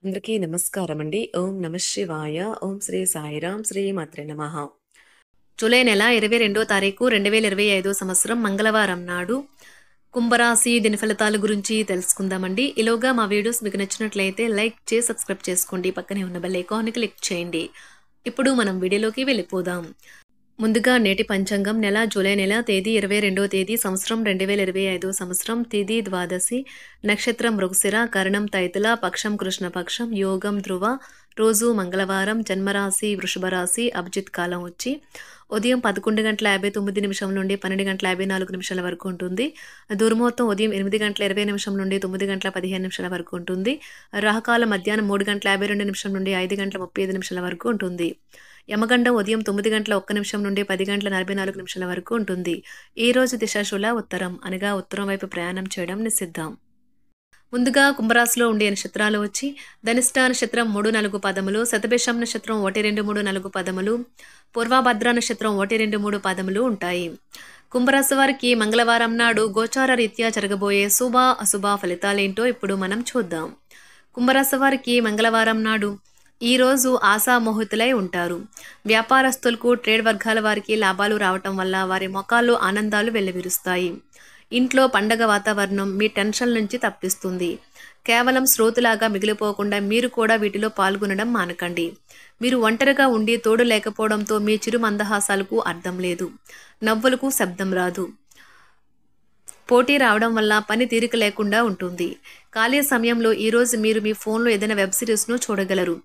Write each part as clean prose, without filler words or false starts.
అందరికీ నమస్కారమండి. ఓం నమః శివాయ. ఓం శ్రీ సాయిరాం. శ్రీ మాత్రే నమః. జూలై నెల 22వ తారీఖు 2025 సంవత్సరం మంగళవారం నాడు కుంభరాశి దిన ఫలితాల గురించి తెలుసుకుందామండి. ఈలోగా మా వీడియోస్ మీకు నచ్చినట్లయితే లైక్ చేసి సబ్స్క్రైబ్ చేసుకోండి. పక్కనే ఉన్న బెల్ ఐకాన్ని క్లిక్ చేయండి. ఇప్పుడు మనం వీడియోలోకి వెళ్ళిపోదాం. ముందుగా నేటి పంచాంగం నెల జూలై నెల తేదీ 22వ తేదీ సంవత్సరం 2025 సంవత్సరం తిథి ద్వాదశి నక్షత్రం మృగశిర కరణం తైతుల పక్షం కృష్ణపక్షం యోగం ధ్రువ రోజు మంగళవారం జన్మరాశి వృషభ రాశి అభిజిత్ కాలం వచ్చి ఉదయం 11:59 నుండి 12:54 వరకు ఉంటుంది. దుర్ముహూర్తం ఉదయం 8:20 నుండి 9:15 వరకు ఉంటుంది. రాహుకాలం మధ్యాహ్నం 3:52 నుండి 5:35 వరకు ఉంటుంది. యమగండం ఉదయం 9:01 నుండి 10:44 వరకు ఉంటుంది. ఈ రోజు దిశాశూల ఉత్తరం అనగా ఉత్తరం వైపు ప్రయాణం చేయడం నిషిద్ధం. ముందుగా కుంభరాశిలో ఉండే నక్షత్రాలు వచ్చి ధనిష్ట నక్షత్రం 3-4 పదములు, శతభిషం నక్షత్రం 1-2-3-4 పదములు, పూర్వభద్ర నక్షత్రం 1-2-3 పదములు ఉంటాయి. కుంభరాశి వారికి మంగళవారం నాడు గోచార రీత్యా జరగబోయే శుభ అశుభ ఫలితాలేంటో ఇప్పుడు మనం చూద్దాం. కుంభరాశి వారికి మంగళవారం నాడు ఈ రోజు ఆశామోహితులై ఉంటారు. వ్యాపారస్తులకు ట్రేడ్ వర్గాల వారికి లాభాలు రావటం వల్ల వారి మొఖాల్లో ఆనందాలు వెల్లివిరుస్తాయి. ఇంట్లో పండగ వాతావరణం మీ టెన్షన్ నుంచి తప్పిస్తుంది. కేవలం శ్రోతలాగా మిగిలిపోకుండా మీరు కూడా వీటిలో పాల్గొనడం మానకండి. మీరు ఒంటరిగా ఉండి తోడు లేకపోవడంతో మీ చిరు మందహాసాలకు అర్థం లేదు. నవ్వులకు శబ్దం రాదు. పోటీ రావడం వల్ల పని తీరిక లేకుండా ఉంటుంది. ఖాళీ సమయంలో ఈరోజు మీరు మీ ఫోన్లో ఏదైనా వెబ్ సిరీస్ను చూడగలరు.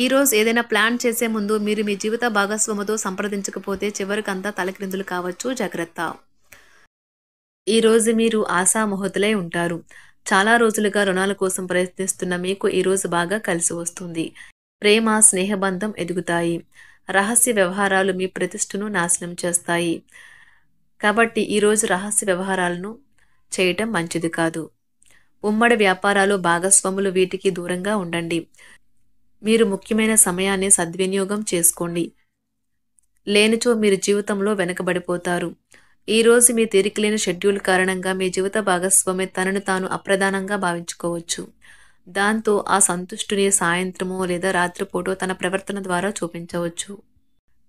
ఈరోజు ఏదైనా ప్లాన్ చేసే ముందు మీరు మీ జీవిత భాగస్వామితో సంప్రదించకపోతే చివరికంతా తలక్రిందులు కావచ్చు, జాగ్రత్త. ఈరోజు మీరు ఆశామోహితులై ఉంటారు. చాలా రోజులుగా రుణాల కోసం ప్రయత్నిస్తున్న మీకు ఈరోజు బాగా కలిసి వస్తుంది. ప్రేమ స్నేహబంధం ఎదుగుతాయి. రహస్య వ్యవహారాలు మీ ప్రతిష్టను నాశనం చేస్తాయి. కాబట్టి ఈరోజు రహస్య వ్యవహారాలను చేయటం మంచిది కాదు. ఉమ్మడి వ్యాపారాలు భాగస్వాములు వీటికి దూరంగా ఉండండి. మీరు ముఖ్యమైన సమయాన్ని సద్వినియోగం చేసుకోండి. లేనిచో మీరు జీవితంలో వెనకబడిపోతారు. ఈరోజు మీ తీరికలేని షెడ్యూల్ కారణంగా మీ జీవిత భాగస్వామి తనను తాను అప్రధానంగా భావించుకోవచ్చు. దాంతో ఆ సంతుష్టిని సాయంత్రమో లేదా రాత్రిపూటో తన ప్రవర్తన ద్వారా చూపించవచ్చు.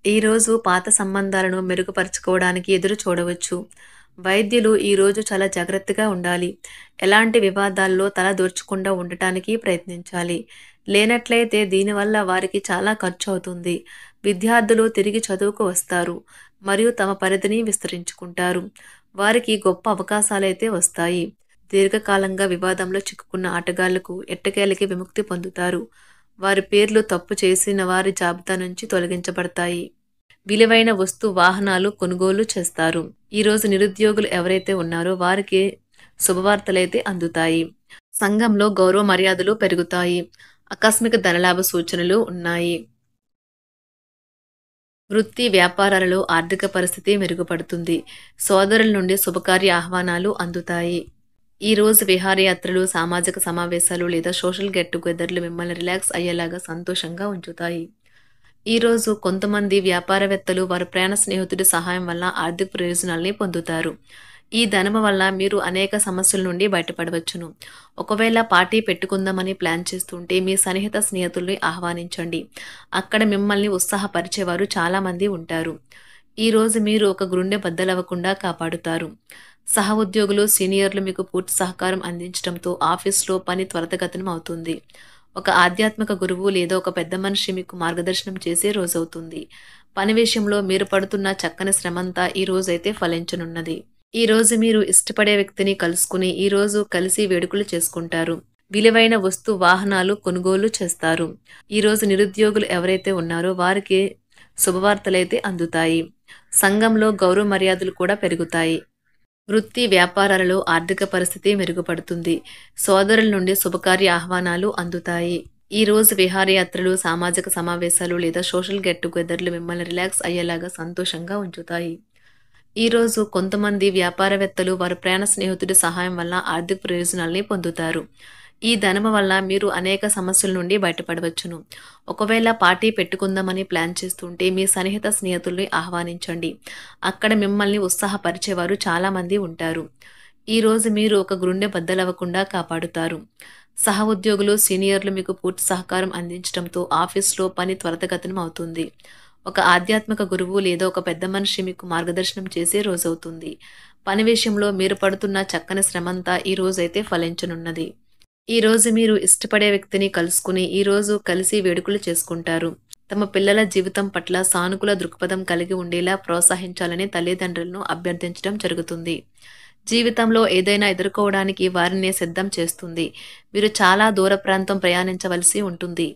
ఈరోజు పాత సంబంధాలను మెరుగుపరుచుకోవడానికి ఎదురు చూడవచ్చు. వైద్యులు ఈరోజు చాలా జాగ్రత్తగా ఉండాలి. ఎలాంటి వివాదాల్లో తల దూర్చకుండా ఉండటానికి ప్రయత్నించాలి. లేనట్లయితే దీనివల్ల వారికి చాలా ఖర్చు అవుతుంది. విద్యార్థులు తిరిగి చదువుకు వస్తారు మరియు తమ పరిధిని విస్తరించుకుంటారు. వారికి గొప్ప అవకాశాలైతే వస్తాయి. దీర్ఘకాలంగా వివాదంలో చిక్కుకున్న ఆటగాళ్లకు ఎట్టకేలకి విముక్తి పొందుతారు. వారి పేర్లు తప్పు చేసిన వారి జాబితా నుంచి తొలగించబడతాయి. విలువైన వాహనాలు కొనుగోలు చేస్తారు. ఈరోజు నిరుద్యోగులు ఎవరైతే ఉన్నారో వారికి శుభవార్తలైతే అందుతాయి. సంఘంలో గౌరవ మర్యాదలు పెరుగుతాయి. ఆకస్మిక ధనలాభ సూచనలు ఉన్నాయి. వృత్తి వ్యాపారాలలో ఆర్థిక పరిస్థితి మెరుగుపడుతుంది. సోదరుల నుండి శుభకార్య ఆహ్వానాలు అందుతాయి. ఈ రోజు విహారయాత్రలు, సామాజిక సమావేశాలు లేదా సోషల్ గెట్ టుగెదర్లు మిమ్మల్ని రిలాక్స్ అయ్యేలాగా సంతోషంగా ఉంచుతాయి. ఈరోజు కొంతమంది వ్యాపారవేత్తలు వారి ప్రయాణ స్నేహితుడి సహాయం వల్ల ఆర్థిక ప్రయోజనాల్ని పొందుతారు. ఈ ధనము వల్ల మీరు అనేక సమస్యల నుండి బయటపడవచ్చును. ఒకవేళ పార్టీ పెట్టుకుందామని ప్లాన్ చేస్తుంటే మీ సన్నిహిత స్నేహితుల్ని ఆహ్వానించండి. అక్కడ మిమ్మల్ని ఉత్సాహపరిచేవారు చాలామంది ఉంటారు. ఈరోజు మీరు ఒక గుండె బద్దలవ్వకుండా కాపాడుతారు. సహ ఉద్యోగులు, సీనియర్లు మీకు పూర్తి సహకారం అందించడంతో ఆఫీస్లో పని త్వరితగతిన అవుతుంది. ఒక ఆధ్యాత్మిక గురువు లేదా ఒక పెద్ద మనిషి మీకు మార్గదర్శనం చేసే రోజవుతుంది. పని విషయంలో మీరు పడుతున్న చక్కని శ్రమంతా ఈ రోజైతే ఫలించనున్నది. ఈ రోజు మీరు ఇష్టపడే వ్యక్తిని కలుసుకుని ఈ రోజు కలిసి వేడుకలు చేసుకుంటారు. విలువైన వాహనాలు కొనుగోలు చేస్తారు. ఈ రోజు నిరుద్యోగులు ఎవరైతే ఉన్నారో వారికి శుభవార్తలైతే అందుతాయి. సంఘంలో గౌరవ మర్యాదలు కూడా పెరుగుతాయి. వృత్తి వ్యాపారాలలో ఆర్థిక పరిస్థితి మెరుగుపడుతుంది. సోదరుల నుండి శుభకార్య ఆహ్వానాలు అందుతాయి. ఈ రోజు విహారయాత్రలు, సామాజిక సమావేశాలు లేదా సోషల్ గెట్ టుగెదర్లు మిమ్మల్ని రిలాక్స్ అయ్యేలాగా సంతోషంగా ఉంచుతాయి. ఈరోజు కొంతమంది వ్యాపారవేత్తలు వారి ప్రయాణ స్నేహితుడి సహాయం వల్ల ఆర్థిక ప్రయోజనాల్ని పొందుతారు. ఈ ధనము వల్ల మీరు అనేక సమస్యల నుండి బయటపడవచ్చును. ఒకవేళ పార్టీ పెట్టుకుందామని ప్లాన్ చేస్తుంటే మీ సన్నిహిత స్నేహితుల్ని ఆహ్వానించండి. అక్కడ మిమ్మల్ని ఉత్సాహపరిచేవారు చాలామంది ఉంటారు. ఈరోజు మీరు ఒక గుండె బద్దలవ్వకుండా కాపాడుతారు. సహ ఉద్యోగులు, సీనియర్లు మీకు పూర్తి సహకారం అందించడంతో ఆఫీస్లో పని త్వరితగతిన అవుతుంది. ఒక ఆధ్యాత్మిక గురువు లేదా ఒక పెద్ద మనిషి మీకు మార్గదర్శనం చేసే రోజవుతుంది. పని విషయంలో మీరు పడుతున్న చక్కని శ్రమంతా ఈ రోజైతే ఫలించనున్నది. ఈ రోజు మీరు ఇష్టపడే వ్యక్తిని కలుసుకుని ఈ రోజు కలిసి వేడుకలు చేసుకుంటారు. తమ పిల్లల జీవితం పట్ల సానుకూల దృక్పథం కలిగి ఉండేలా ప్రోత్సహించాలని తల్లిదండ్రులను అభ్యర్థించడం జరుగుతుంది. జీవితంలో ఏదైనా ఎదుర్కోవడానికి వారిని సిద్ధం చేస్తుంది. మీరు చాలా దూర ప్రాంతం ప్రయాణించవలసి ఉంటుంది.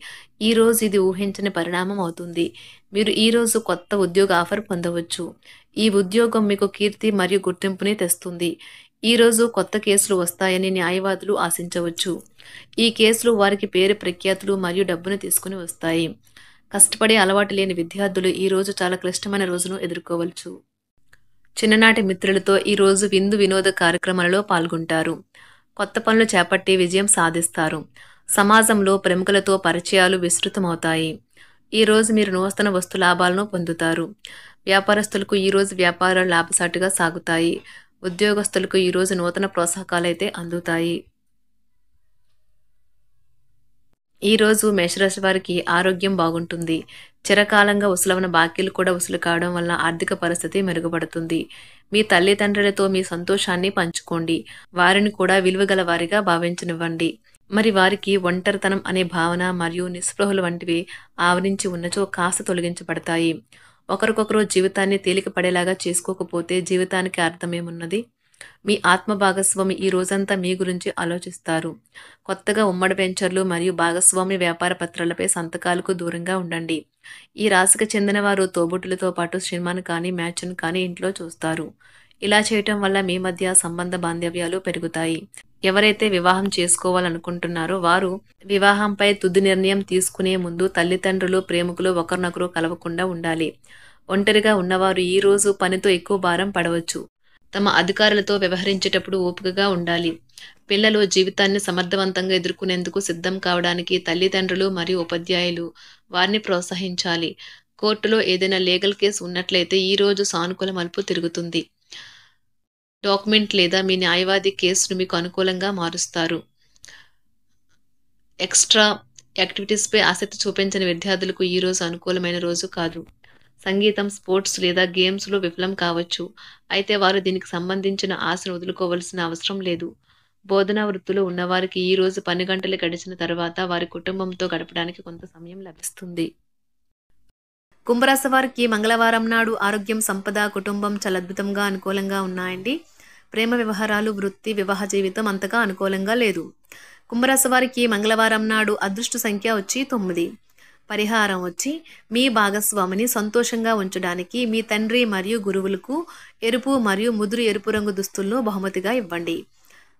ఈ రోజు ఇది ఊహించని పరిణామం అవుతుంది. మీరు ఈ రోజు కొత్త ఉద్యోగ ఆఫర్ పొందవచ్చు. ఈ ఉద్యోగం మీకు కీర్తి మరియు గుర్తింపుని తెస్తుంది. ఈ రోజు కొత్త కేసులు వస్తాయని న్యాయవాదులు ఆశించవచ్చు. ఈ కేసులు వారికి పేరు ప్రఖ్యాతులు మరియు డబ్బును తీసుకుని వస్తాయి. కష్టపడే అలవాటు లేని విద్యార్థులు ఈ రోజు చాలా క్లిష్టమైన రోజును ఎదుర్కోవచ్చు. చిన్ననాటి మిత్రులతో ఈ రోజు విందు వినోద కార్యక్రమాలలో పాల్గొంటారు. కొత్త పనులు చేపట్టి విజయం సాధిస్తారు. సమాజంలో ప్రముఖులతో పరిచయాలు విస్తృతమవుతాయి. ఈ రోజు మీరు నూతన వస్తు లాభాలను పొందుతారు. వ్యాపారస్తులకు ఈ రోజు వ్యాపారాలు లాభసాటిగా సాగుతాయి. ఉద్యోగస్తులకు ఈ రోజు నూతన ప్రోత్సాహకాలైతే అందుతాయి. ఈ రోజు మేషరాశి వారికి ఆరోగ్యం బాగుంటుంది. చిరకాలంగా వసూలైన బాకీలు కూడా వసూలు కావడం వల్ల ఆర్థిక పరిస్థితి మెరుగుపడుతుంది. మీ తల్లిదండ్రులతో మీ సంతోషాన్ని పంచుకోండి. వారిని కూడా విలువగల వారిగా భావించనివ్వండి. మరి వారికి ఒంటరితనం అనే భావన మరియు నిస్పృహలు వంటివి ఆవరించి ఉన్నచో కాస్త తొలగించబడతాయి. ఒకరికొకరు జీవితాన్ని తేలిక పడేలాగా చేసుకోకపోతే జీవితానికి అర్థమేమున్నది? మీ ఆత్మ భాగస్వామి ఈ రోజంతా మీ గురించి ఆలోచిస్తారు. కొత్తగా ఉమ్మడి వెంచర్లు మరియు భాగస్వామి వ్యాపార పత్రాలపై సంతకాలకు దూరంగా ఉండండి. ఈ రాశికి చెందిన వారు తోబుట్టులతో పాటు సినిమాను కానీ మ్యాచ్ను కానీ ఇంట్లో చూస్తారు. ఇలా చేయటం వల్ల మీ మధ్య సంబంధ బాంధవ్యాలు పెరుగుతాయి. ఎవరైతే వివాహం చేసుకోవాలనుకుంటున్నారో వారు వివాహంపై తుది నిర్ణయం తీసుకునే ముందు తల్లిదండ్రులు, ప్రేమికులు ఒకరినొకరు కలవకుండా ఉండాలి. ఒంటరిగా ఉన్నవారు ఈ రోజు పనితో ఎక్కువ భారం పడవచ్చు. తమ అధికారులతో వ్యవహరించేటప్పుడు ఓపికగా ఉండాలి. పిల్లలు జీవితాన్ని సమర్థవంతంగా ఎదుర్కొనేందుకు సిద్ధం కావడానికి తల్లిదండ్రులు మరియు ఉపాధ్యాయులు వారిని ప్రోత్సహించాలి. కోర్టులో ఏదైనా లీగల్ కేసు ఉన్నట్లయితే ఈ రోజు సానుకూల మలుపు తిరుగుతుంది. డాక్యుమెంట్ లేదా మీ న్యాయవాది కేసును మీకు అనుకూలంగా మారుస్తారు. ఎక్స్ట్రా యాక్టివిటీస్పై ఆసక్తి చూపించని విద్యార్థులకు ఈ రోజు అనుకూలమైన రోజు కాదు. సంగీతం, స్పోర్ట్స్ లేదా గేమ్స్లో విఫలం కావచ్చు. అయితే వారు దీనికి సంబంధించిన ఆశను వదులుకోవాల్సిన అవసరం లేదు. బోధనా వృత్తిలో ఉన్నవారికి ఈ రోజు పని గంటలు గడిచిన తర్వాత వారి కుటుంబంతో గడపడానికి కొంత సమయం లభిస్తుంది. కుంభరాశి వారికి మంగళవారం నాడు ఆరోగ్యం, సంపద, కుటుంబం చాలా అద్భుతంగా అనుకూలంగా ఉన్నాయండి. ప్రేమ వ్యవహారాలు, వృత్తి, వివాహ జీవితం అంతగా అనుకూలంగా లేదు. కుంభరాశి వారికి మంగళవారం నాడు అదృష్ట సంఖ్య వచ్చి 9. పరిహారం వచ్చి మీ భాగస్వామిని సంతోషంగా ఉంచడానికి మీ తండ్రి మరియు గురువులకు ఎరుపు మరియు ముదురు ఎరుపు రంగు దుస్తులను బహుమతిగా ఇవ్వండి.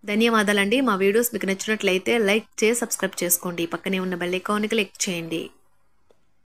ధన్యవాదాలండి. మా వీడియోస్ మీకు నచ్చినట్లయితే లైక్ చేసి సబ్స్క్రైబ్ చేసుకోండి. పక్కనే ఉన్న బెల్ ఐకాన్ని క్లిక్ చేయండి.